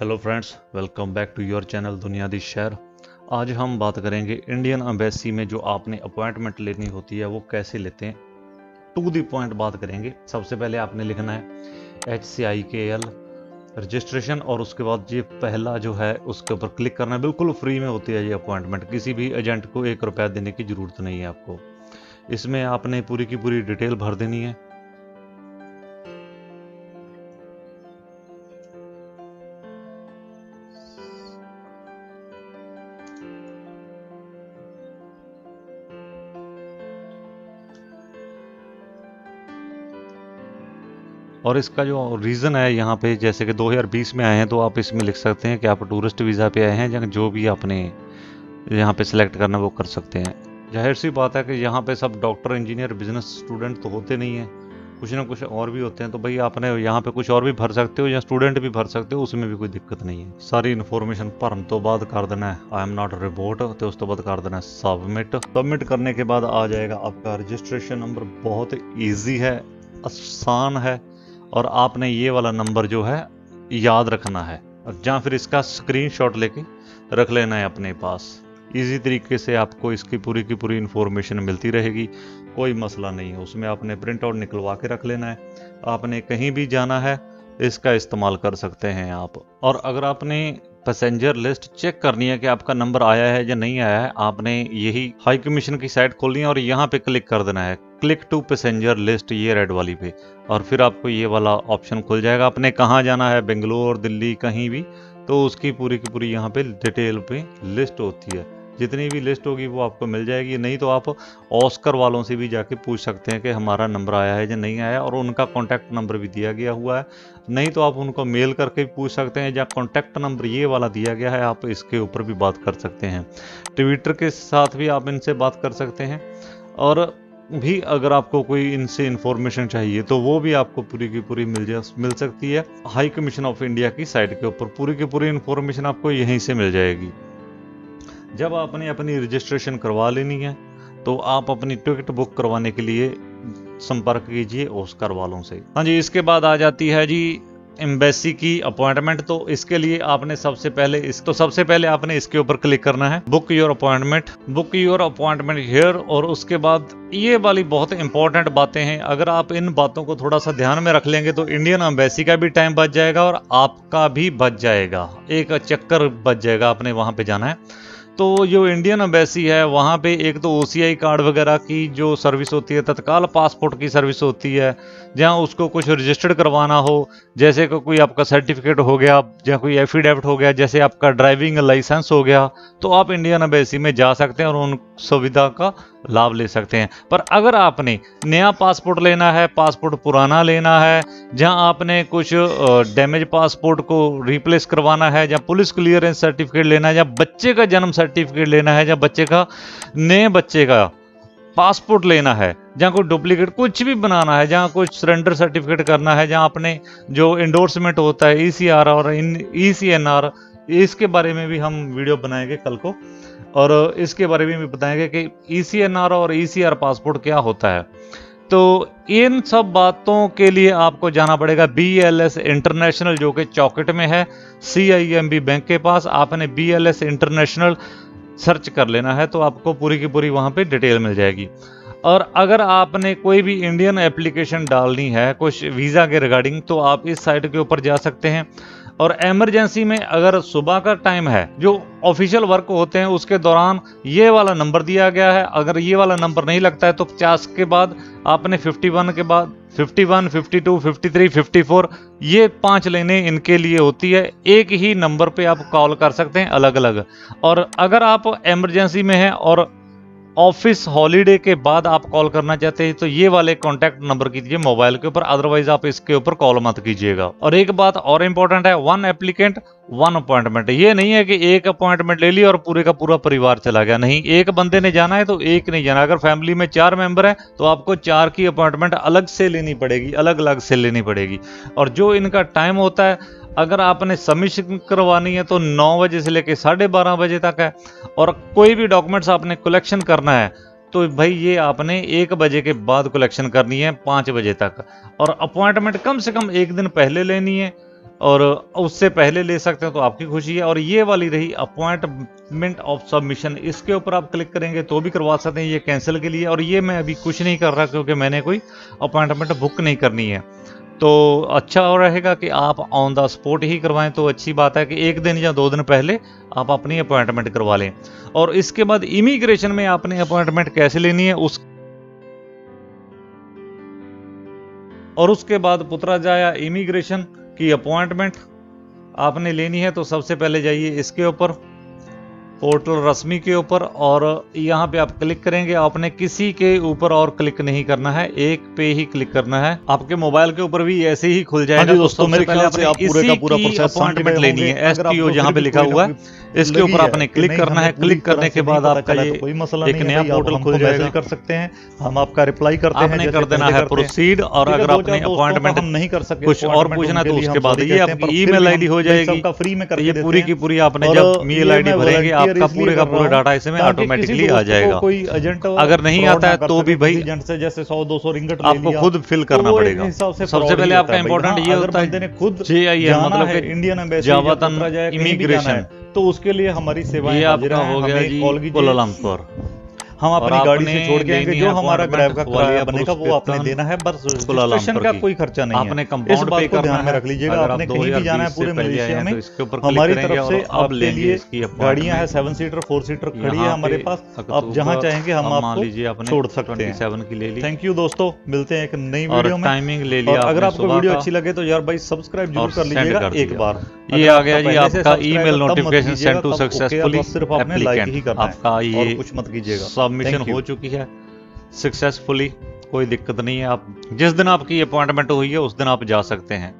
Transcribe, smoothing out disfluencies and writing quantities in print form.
Hello friends, welcome back to your channel दुनिया दी शहर। आज हम बात करेंगे इंडियन एम्बेसी में जो आपने अपॉइंटमेंट लेनी होती है वो कैसे लेते हैं। टू द पॉइंट बात करेंगे। सबसे पहले आपने लिखना है HCIKL रजिस्ट्रेशन और उसके बाद ये पहला जो है उसके ऊपर क्लिक करना है। बिल्कुल फ्री में होती है ये अपॉइंटमेंट, किसी भी एजेंट को 1 रुपया देने की ज़रूरत नहीं है आपको। इसमें आपने पूरी की पूरी डिटेल भर देनी है। और इसका जो रीज़न है यहाँ पे, जैसे कि 2020 में आए हैं तो आप इसमें लिख सकते हैं कि आप टूरिस्ट वीज़ा पे आए हैं या जो भी आपने यहाँ पे सिलेक्ट करना वो कर सकते हैं। जाहिर सी बात है कि यहाँ पे सब डॉक्टर, इंजीनियर, बिजनेस स्टूडेंट तो होते नहीं हैं, कुछ ना कुछ और भी होते हैं। तो भाई आपने यहाँ पे कुछ और भी भर सकते हो या स्टूडेंट भी भर सकते हो, उसमें भी कोई दिक्कत नहीं है। सारी इन्फॉर्मेशन भरन तो बाद कर देना है आई एम नॉट रिपोर्ट, तो उस तो बाद कर देना है सबमिट करने के बाद आ जाएगा आपका रजिस्ट्रेशन नंबर। बहुत ईजी है, आसान है, और आपने ये वाला नंबर जो है याद रखना है और या फिर इसका स्क्रीनशॉट लेके रख लेना है अपने पास। इजी तरीके से आपको इसकी पूरी की पूरी इन्फॉर्मेशन मिलती रहेगी, कोई मसला नहीं है। उसमें आपने प्रिंट आउट निकलवा के रख लेना है। आपने कहीं भी जाना है इसका इस्तेमाल कर सकते हैं आप। और अगर आपने पैसेंजर लिस्ट चेक करनी है कि आपका नंबर आया है या नहीं आया है, आपने यही हाई कमीशन की साइट खोलनी है और यहाँ पे क्लिक कर देना है, क्लिक टू पैसेंजर लिस्ट, ये रेड वाली पे, और फिर आपको ये वाला ऑप्शन खुल जाएगा। आपने कहाँ जाना है, बेंगलोर, दिल्ली, कहीं भी, तो उसकी पूरी की पूरी यहाँ पे डिटेल पे लिस्ट होती है। जितनी भी लिस्ट होगी वो आपको मिल जाएगी। नहीं तो आप ऑस्कर वालों से भी जाके पूछ सकते हैं कि हमारा नंबर आया है या नहीं आया, और उनका कॉन्टैक्ट नंबर भी दिया गया हुआ है। नहीं तो आप उनको मेल करके भी पूछ सकते हैं, या कॉन्टैक्ट नंबर ये वाला दिया गया है, आप इसके ऊपर भी बात कर सकते हैं। ट्विटर के साथ भी आप इनसे बात कर सकते हैं। और भी अगर आपको कोई इनसे इंफॉर्मेशन चाहिए तो वो भी आपको पूरी की पूरी मिल सकती है हाई कमीशन ऑफ इंडिया की साइट के ऊपर। पूरी की पूरी इंफॉर्मेशन आपको यहीं से मिल जाएगी। जब आपने अपनी रजिस्ट्रेशन करवा लेनी है तो आप अपनी टिकट बुक करवाने के लिए संपर्क कीजिए ऑस्कर वालों से। हाँ जी, इसके बाद आ जाती है जी एम्बेसी की अपॉइंटमेंट। तो इसके लिए आपने सबसे पहले आपने इसके ऊपर क्लिक करना है, बुक योर अपॉइंटमेंट हियर। और उसके बाद ये वाली बहुत इंपॉर्टेंट बातें हैं, अगर आप इन बातों को थोड़ा सा ध्यान में रख लेंगे तो इंडियन एम्बेसी का भी टाइम बच जाएगा और आपका भी बच जाएगा, एक चक्कर बच जाएगा, आपने वहां पे जाना है। तो जो इंडियन एम्बेसी है वहाँ पे एक तो OCI कार्ड वगैरह की जो सर्विस होती है, तत्काल पासपोर्ट की सर्विस होती है, जहाँ उसको कुछ रजिस्टर्ड करवाना हो, जैसे कि कोई आपका सर्टिफिकेट हो गया या कोई एफिडेविट हो गया, जैसे आपका ड्राइविंग लाइसेंस हो गया, तो आप इंडियन एम्बेसी में जा सकते हैं और उन सुविधा का लाभ ले सकते हैं। पर अगर आपने नया पासपोर्ट लेना है, पासपोर्ट पुराना लेना है, जहां आपने कुछ डैमेज पासपोर्ट को रिप्लेस करवाना है, या पुलिस क्लियरेंस सर्टिफिकेट लेना है, या बच्चे का जन्म सर्टिफिकेट लेना है, या नए बच्चे का पासपोर्ट लेना है, जहाँ कोई डुप्लीकेट कुछ भी बनाना है, जहाँ कुछ सरेंडर सर्टिफिकेट करना है, जहाँ आपने जो इंडोर्समेंट होता है ECR और ECNR, इसके बारे में भी हम वीडियो बनाएंगे कल को, और इसके बारे में भी बताएंगे कि ECNR और ECR पासपोर्ट क्या होता है। तो इन सब बातों के लिए आपको जाना पड़ेगा BLS इंटरनेशनल, जो कि चौखट में है, CIMB बैंक के पास। आपने BLS इंटरनेशनल सर्च कर लेना है तो आपको पूरी की पूरी वहां पे डिटेल मिल जाएगी। और अगर आपने कोई भी इंडियन एप्लीकेशन डालनी है कुछ वीज़ा के रिगार्डिंग, तो आप इस साइट के ऊपर जा सकते हैं। और इमरजेंसी में अगर सुबह का टाइम है, जो ऑफिशियल वर्क होते हैं उसके दौरान ये वाला नंबर दिया गया है, अगर ये वाला नंबर नहीं लगता है तो 50 के बाद आपने 51 के बाद 51, 52, 53, 54, ये 5 लाइनें इनके लिए होती है। एक ही नंबर पे आप कॉल कर सकते हैं अलग अलग। और अगर आप इमरजेंसी में हैं और ऑफिस हॉलीडे के बाद आप कॉल करना चाहते हैं तो ये वाले कॉन्टैक्ट नंबर कीजिए मोबाइल के ऊपर, अदरवाइज आप इसके ऊपर कॉल मत कीजिएगा। और एक बात और इंपॉर्टेंट है, 1 एप्लीकेंट 1 अपॉइंटमेंट। ये नहीं है कि एक अपॉइंटमेंट ले ली और पूरे का पूरा परिवार चला गया, नहीं, एक बंदे ने जाना है तो एक नहीं जाना। अगर फैमिली में 4 मेंबर है तो आपको 4 की अपॉइंटमेंट अलग से लेनी पड़ेगी, अलग अलग से लेनी पड़ेगी। और जो इनका टाइम होता है, अगर आपने सबमिशन करवानी है तो 9 बजे से लेकर 12:30 बजे तक है। और कोई भी डॉक्यूमेंट्स आपने कलेक्शन करना है तो भाई ये आपने 1 बजे के बाद कलेक्शन करनी है 5 बजे तक। और अपॉइंटमेंट कम से कम 1 दिन पहले लेनी है। और उससे पहले ले सकते हैं तो आपकी खुशी है। और ये वाली रही अपॉइंटमेंट ऑफ सबमिशन, इसके ऊपर आप क्लिक करेंगे तो भी करवा सकते हैं, ये कैंसिल के लिए। और ये मैं अभी कुछ नहीं कर रहा क्योंकि मैंने कोई अपॉइंटमेंट बुक नहीं करनी है, तो अच्छा और रहेगा कि आप ऑन द स्पॉट ही करवाएं। तो अच्छी बात है कि 1 दिन या 2 दिन पहले आप अपनी अपॉइंटमेंट करवा लें। और इसके बाद इमिग्रेशन में आपने अपॉइंटमेंट कैसे लेनी है और उसके बाद पुत्रा जाया इमिग्रेशन की अपॉइंटमेंट आपने लेनी है। तो सबसे पहले जाइए इसके ऊपर, पोर्टल रस्मी के ऊपर, और यहाँ पे आप क्लिक करेंगे। आपने किसी के ऊपर और क्लिक नहीं करना है, एक पे ही क्लिक करना है। आपके मोबाइल के ऊपर भी ऐसे ही खुल जाएगा। दोस्तों मेरे ख्याल से आप पूरे का पूरा प्रोसेस अपॉइंटमेंट लेनी है, एसटीओ जहाँ पे लिखा हुआ है इसके ऊपर आपने क्लिक करना है। क्लिक करने के बाद आपका ये कोई मसला एक नया पोर्टल खुल जाएगा, कर सकते हैं, हम आपका रिप्लाई करते हैं। आपने कर देना है प्रोसीड। और अगर आपने अपॉइंटमेंट नहीं कर सके कुछ और पूछना है तो उसके बाद ये आपकी ईमेल आईडी हो जाएगी, फ्री में ये पूरी की पूरी आपने जब ईमेल आईडी भरेंगे आपका पूरे का पूरा डाटा इसमें ऑटोमेटिकली आ जाएगा। कोई एजेंट अगर नहीं आता है तो भी भाई एजेंट से जैसे 100-200 रिंगट आपको खुद फिल करना पड़ेगा। सबसे पहले आपका इंपॉर्टेंट ये होता है खुद JIM मतलब है इंडियन एम्बेसी जावतन इमिग्रेशन, तो उसके लिए हमारी सेवाएं ये आपका हो गया जी कुलालमपुर। हम अपनी गाड़ी से छोड़ के आएंगे, जो हमारा ग्रैब का किराया बनेगा वो आपने देना है, बस रजिस्ट्रेशन का कोई खर्चा नहीं है। आपने कंपाउंड पे करना ध्यान में रख लीजिएगा। आपने कहीं भी जाना है पूरे मलेशिया में, हमारी तरफ से आपके लिए गाड़ियां हैं 7 सीटर 4 सीटर खड़ी है हमारे पास, आप जहां चाहेंगे हम आपको छोड़ सकते हैं। 27 की ले ली। थैंक यू दोस्तों, मिलते हैं एक नई वीडियो में। टाइमिंग ले लिया। अगर आपको वीडियो अच्छी लगे तो यार भाई सब्सक्राइब जरूर कर लीजिएगा एक बार। ये आ गया जी आपका email notification send to successfully, सिर्फ आपने लाइक ही करना है, आपका ये कुछ मत कीजिएगा। सबमिशन हो चुकी है सक्सेसफुली, कोई दिक्कत नहीं है। आप जिस दिन आपकी अपॉइंटमेंट हुई है उस दिन आप जा सकते हैं।